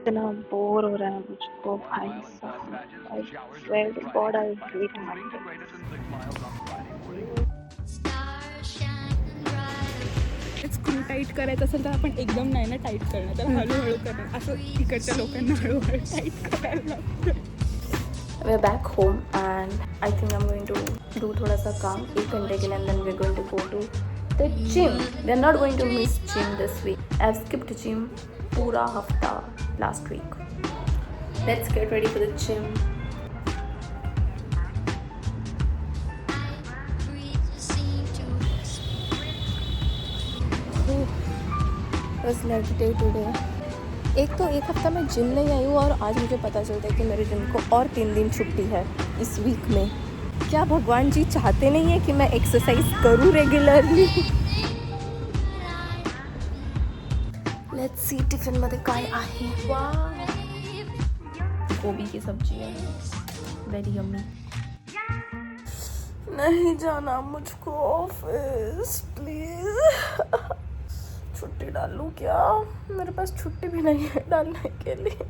इतना बोर हो रहा है मुझको भाई साहब। I swear to God I hate Monday. Screw tight करायचं असेल तर आपण एकदम नाही ना टाईट करणं, तर हळूहळू करणं, असं इकडच्या लोकांना हळूहळू टाईट करायला लागतं. We're back home and I think I'm going to do थोड़ा सा काम 1 घंटे के लिए and then we're going to go to the gym. We're not going to miss gym this week. I've skipped gym पूरा हफ्ता last week. Let's get ready for the gym. First leg day today. एक हफ्ता मैं gym नहीं आई हूँ और आज मुझे पता चलता है कि मेरे जिम को और 3 दिन छुट्टी है इस वीक में. क्या भगवान जी चाहते नहीं है कि मैं एक्सरसाइज करूँ रेगुलरली? लेट्स सी टिफिन मध्ये काय आहे. वाव, गोभी की सब्जी है, वेरी यम्मी. नहीं जाना मुझको ऑफिस प्लीज. छुट्टी डाल लूँ क्या? मेरे पास छुट्टी भी नहीं है डालने के लिए.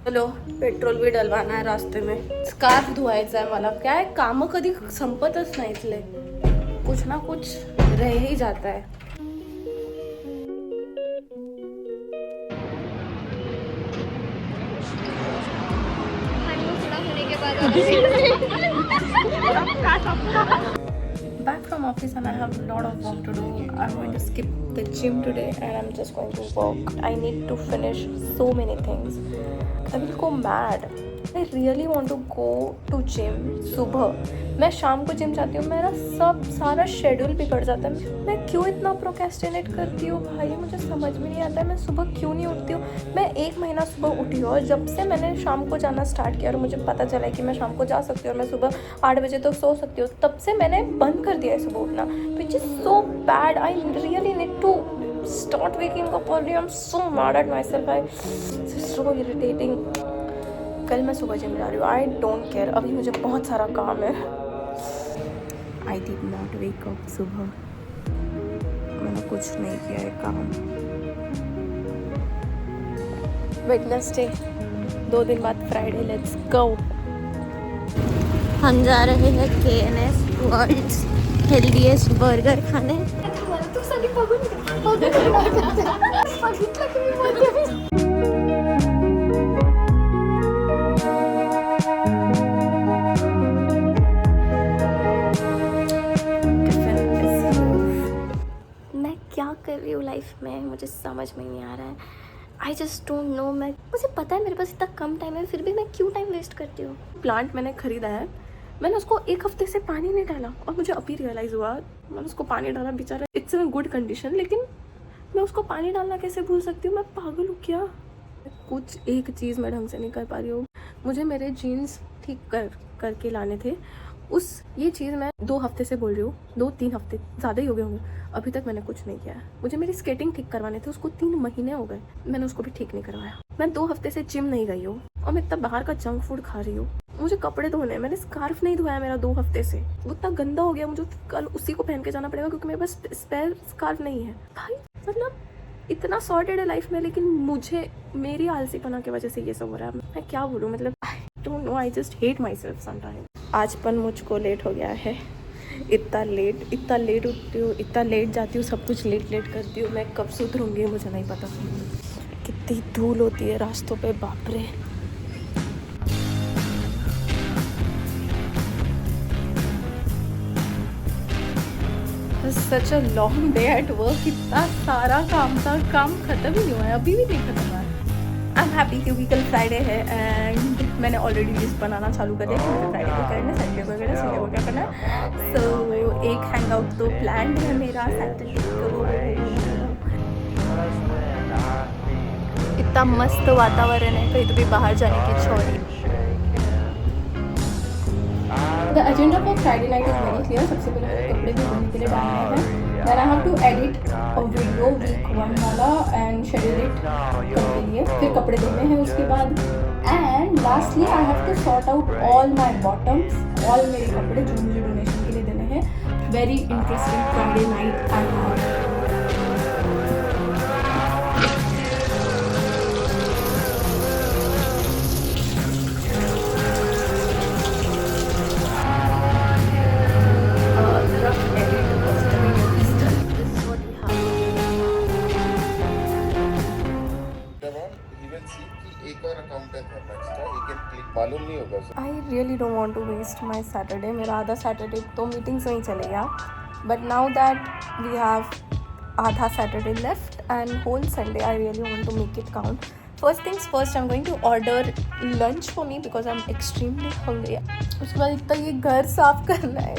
चलो पेट्रोल भी डलवाना है रास्ते में. स्कार्फ धुवायचा है मला. काय काम कधी संपतच नाही इथले. कुछ ना कुछ रह ही जाता है. Back from office and I have a lot of work to do. I'm going to skip the gym today and I'm just going to walk. I need to finish so many things. I will go mad. I really want to go to gym सुबह. मैं शाम को gym जाती हूँ, मेरा सारा schedule बिगड़ जाता है. मैं क्यों इतना प्रोक्रेस्टिनेट करती हूँ भाई, मुझे समझ में नहीं आता है. मैं सुबह क्यों नहीं उठती हूँ. मैं 1 महीना सुबह उठी हूँ और जब से मैंने शाम को जाना स्टार्ट किया और मुझे पता चला है कि मैं शाम को जा सकती हूँ और मैं सुबह 8 बजे तक सो सकती हूँ, तब से मैंने बंद कर दिया है सुबह उठना. Which is so bad. I really need to start waking up early. I'm so mad at myself. It's so irritating. कल मैं सुबह जिम जा रही हूँ. I don't care. अभी मुझे बहुत सारा काम है. I did not wake up सुबह. मैंने कुछ नहीं किया है काम. वेडनेसडे, 2 दिन बाद फ्राइडे. Let's go. हम जा रहे हैं KNS वर्ल्ड्स हेल्दीएस्ट बर्गर खाने. मैं क्या कर रही हूँ लाइफ में, मुझे समझ में नहीं आ रहा है. I just don't know. मुझे पता है मेरे पास इतना कम टाइम है, फिर भी मैं क्यों टाइम वेस्ट करती हूँ. प्लांट मैंने खरीदा है, मैंने उसको 1 हफ्ते से पानी नहीं डाला और मुझे अभी रियलाइज़ हुआ. मैंने उसको पानी डाला, बेचारा इट्स इन गुड कंडीशन, लेकिन मैं उसको पानी डालना कैसे भूल सकती हूँ. मैं पागल हूँ क्या? कुछ एक चीज़ मैं ढंग से नहीं कर पा रही हूँ. मुझे मेरे जीन्स ठीक करके लाने थे. ये चीज़ मैं 2 हफ्ते से बोल रही हूँ. 2-3 हफ्ते ज़्यादा ही हो गए होंगे. अभी तक मैंने कुछ नहीं किया है. मुझे मेरी स्केटिंग ठीक करवाने थे, उसको 3 महीने हो गए. मैंने उसको भी ठीक नहीं करवाया. मैं 2 हफ्ते से जिम नहीं गई हूँ और मैं इतना बाहर का जंक फूड खा रही हूँ. मुझे कपड़े धोने हैं. मैंने स्कार्फ नहीं धोया मेरा 2 हफ्ते से. वो इतना गंदा हो गया, मुझे कल उसी को पहन के जाना पड़ेगा क्योंकि मेरे पास स्पेयर स्कार्फ नहीं है. भाई मतलब इतना सॉर्टेड है लाइफ में, लेकिन मुझे मेरी आलसीपना की वजह से ये सब हो रहा है. मैं क्या बोलूँ, मतलब I don't know. I just hate my self sometime. आज पर मुझको लेट हो गया है. इतना लेट उठती हूँ, इतना लेट जाती हूँ, सब कुछ लेट करती हूँ. मैं कब सुधरूंगी मुझे नहीं पता. कितनी धूल होती है रास्तों पे, बाप रे. Such a long day at work. इतना सारा काम था, काम खत्म ही नहीं हुआ है, अभी भी नहीं खत्म हुआ है. आई एम हैप्पी क्योंकि कल फ्राइडे है एंड मैंने ऑलरेडी लिस्ट बनाना चालू कर दिया कि मुझे फ्राइडे को करना है, सैटरडे को करना है, संडे को क्या करना है. सो एक हैंग आउट तो प्लान्ड है मेरा सैटरडे को. इतना मस्त वातावरण है, कहीं तो भी बाहर जाने की इच्छा हो रही है. The agenda for Friday night is very clear. सबसे पहले मुझे कपड़े भी धोने के लिए डालने हैं. Then I have to edit a video week 1 वाला and schedule it कल के लिए. फिर कपड़े धोने हैं उसके बाद. And lastly I have to sort out all my bottoms, all मेरे कपड़े जो मुझे डोनेशन के लिए देने हैं. Very interesting Friday night I have. एक और अकाउंट है थर्मैक्स का, ही कैन क्लिक, मालूम नहीं होगा sir. I really don't want to waste my Saturday. मेरा आधा सैटरडे तो मीटिंग्स में ही चलेगा, but now that we have आधा Saturday left and whole Sunday, I really want to make it count. First things first, I am going to order lunch for me because I am extremely hungry. उसके बाद एक तो ये घर साफ करना है,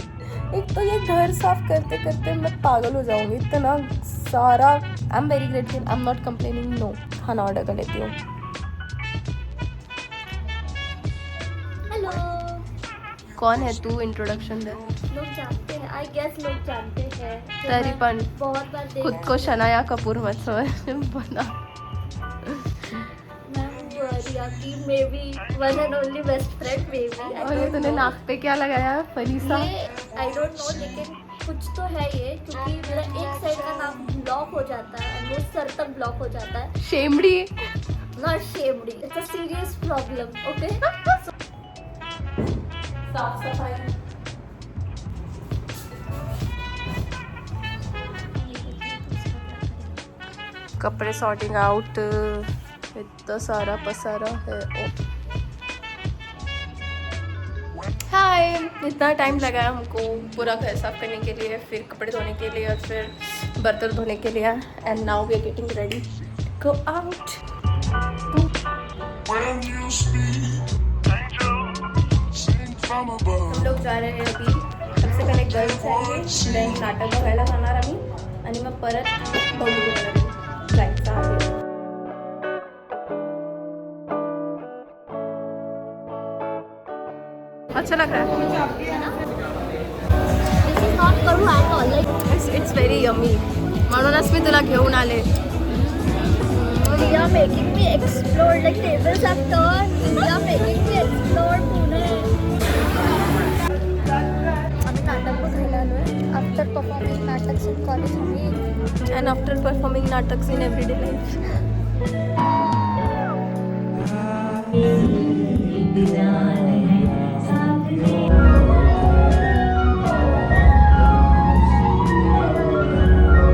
एक तो ये घर साफ करते करते मैं पागल हो जाऊँगी. इतना सारा. I am very grateful, I am not complaining. No, खाना ऑर्डर कर लेती हूँ. हेलो. कौन है तू? इंट्रोडक्शन दे. लोग जानते हैं, आई गेस लोग जानते हैं. तो तेरी मैं पण बहुत बार देख खुद को शनाया कपूर मत समझ बना. मैं हूँ रिया की may be one and only best friend may be. और ये तूने नाक पे क्या लगाया? फरीसा. ये आई डोंट नो, लेकिन कुछ तो है ये, क्योंकि मेरा एक साइड का नाक ब्लॉक हो जाता है और वो सर तक ब्लॉक हो जाता है. शेमड़ी. नॉट शेमडी, it's a serious problem. Okay. साफ सफाई. कपड़े सॉर्टिंग आउट. इतना सारा पसारा है. हाय. इतना टाइम लगा है हमको पूरा घर साफ करने के लिए, फिर कपड़े धोने के लिए, और फिर बर्तन धोने के लिए. And now we are getting ready go out. हम लोग जा रहे हैं अभी. सबसे पहले गर्ल्स जाएंगे, देन नाटक बघायला जाणार आम्ही, आणि मग परत बघू जायचं आहे. अच्छा लग रहा है. दिस इज नॉट करू at all. Like it's very yummy, म्हणूनच मी तुला घेऊन आले. We are making me explore, like tables have turned. We are making me explore Pune. आम्ही नाटक बघायला आलोय आफ्टर परफॉर्मिंग नाटक इन कॉलेज में. And after performing naटक्स in everyday life.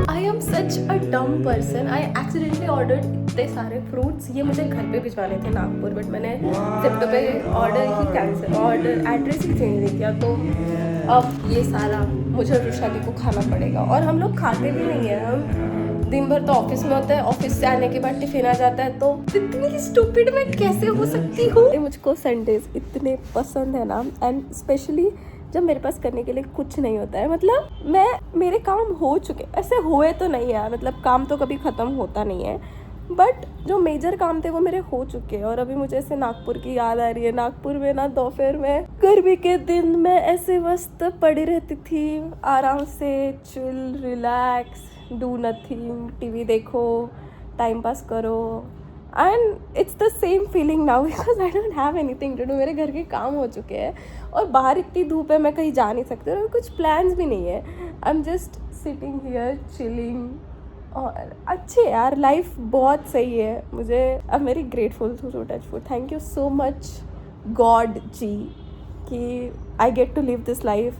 I am such a dumb person. I accidentally ordered इतने सारे fruits. ये मुझे घर पे भिजवाने थे नागपुर, बट मैंने जेप्टो पे ऑर्डर ही कैंसिल, ऑर्डर एड्रेस ही चेंज नहीं किया. तो अब ये सारा मुझे और रुशाली को खाना पड़ेगा. और हम लोग खाते भी नहीं है. हम दिन भर तो ऑफिस में होते हैं, ऑफिस से आने के बाद टिफिन आ जाता है. तो इतनी स्टूपिड मैं कैसे हो सकती हूँ. मुझको संडेज इतने पसंद है ना, एंड स्पेशली जब मेरे पास करने के लिए कुछ नहीं होता है. मतलब मेरे काम हो चुके, ऐसे हुए तो नहीं है, मतलब काम तो कभी ख़त्म होता नहीं है, बट जो मेजर काम थे वो मेरे हो चुके हैं. और अभी मुझे ऐसे नागपुर की याद आ रही है. नागपुर में ना दोपहर में गर्मी के दिन मैं ऐसे मस्त पड़ी रहती थी, आराम से chill, relax, do nothing, TV देखो, टाइम पास करो. And it's the same feeling now because I don't have anything to do. मेरे घर के काम हो चुके हैं और बाहर इतनी धूप है, मैं कहीं जा नहीं सकती और कुछ प्लान्स भी नहीं है. I am just sitting here chilling. और अच्छे यार, लाइफ बहुत सही है. मुझे I am very grateful to touchwood. Thank you so much God ji कि I get to live this life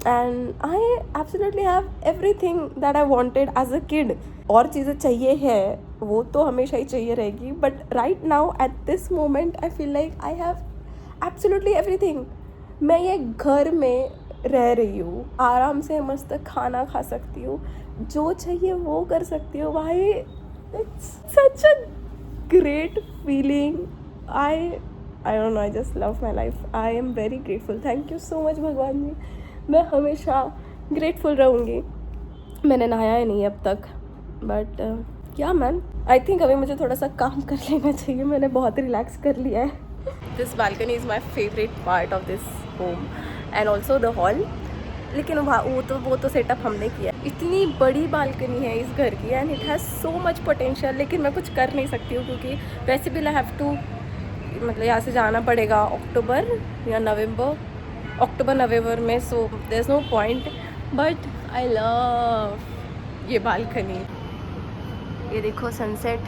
and I absolutely have everything that I wanted as a kid. और चीज़ें चाहिए है वो तो हमेशा ही चाहिए रहेगी, but right now at this moment I feel like I have absolutely everything. मैं ये घर में रह रही हूँ, आराम से मस्त खाना खा सकती हूँ, जो चाहिए वो कर सकती हूँ. भाई it's such a great feeling. I don't know, I just love my life. I am very grateful. Thank you so much भगवान जी. मैं हमेशा ग्रेटफुल रहूँगी. मैंने नहाया ही नहीं अब तक, बट क्या मैन, आई थिंक अभी मुझे थोड़ा सा काम कर लेना चाहिए. मैंने बहुत रिलैक्स कर लिया है. This balcony is my favourite part of this home and also the hall. लेकिन वो तो सेटअप हमने किया. इतनी बड़ी बालकनी है इस घर की and it has so much potential. लेकिन मैं कुछ कर नहीं सकती हूँ क्योंकि वैसे भी आई हैव टू, मतलब यहाँ से जाना पड़ेगा अक्टूबर या नवंबर, अक्टूबर नवंबर में. So there is no point. But I love ये बालकनी. ये देखो सनसेट.